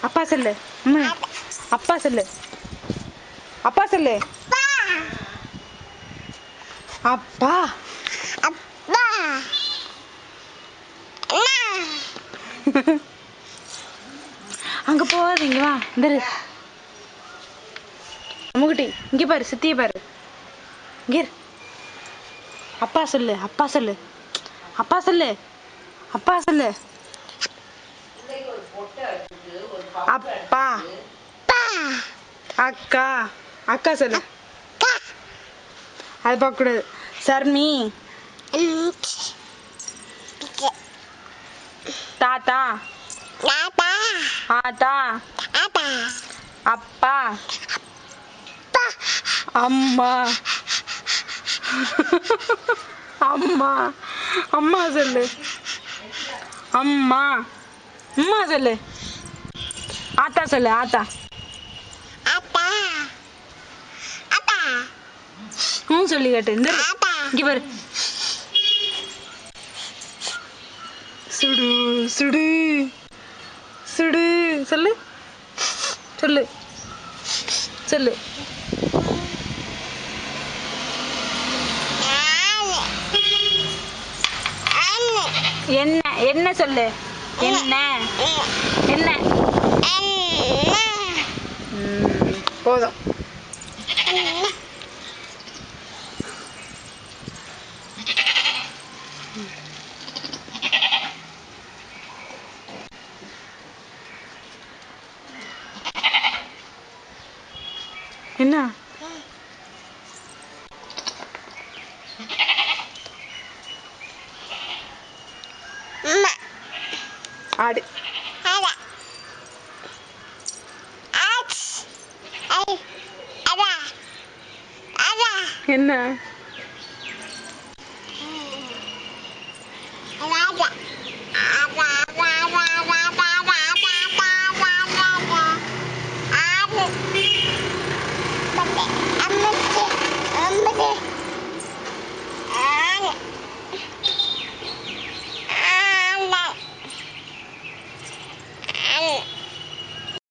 அப்பா சொல்லு. அப்பா சொல்லு. அப்பா சொல்லு. அப்பா. அங்க போகாதீங்க, வா இந்த அம்முக்குட்டி இங்க பாரு, சித்திய பாரு. இங்க அப்பா சொல்லு. அப்பா சொல்லு. அப்பா சொல்லு. அப்பா சொல்லு. அப்பா. அக்கா. அக்கா சொல்லு. அது பார்க்க கூடாது. சர்மி. தாத்தா. ஆத்தா. அப்பா. அம்மா. அம்மா. அம்மா சொல்லு. அம்மா. அம்மா சொல்லு. ஆத்தா சொல்லு. ஆத்தா. சொல்லி கேட்டு இந்த இங்க பாரு. சுடு சுடு சுடு சொல்லு. சொல்லு சொல்லு. என்ன என்ன சொல்லு. என்ன என்ன போதும். என்ன ஆடு. என்ன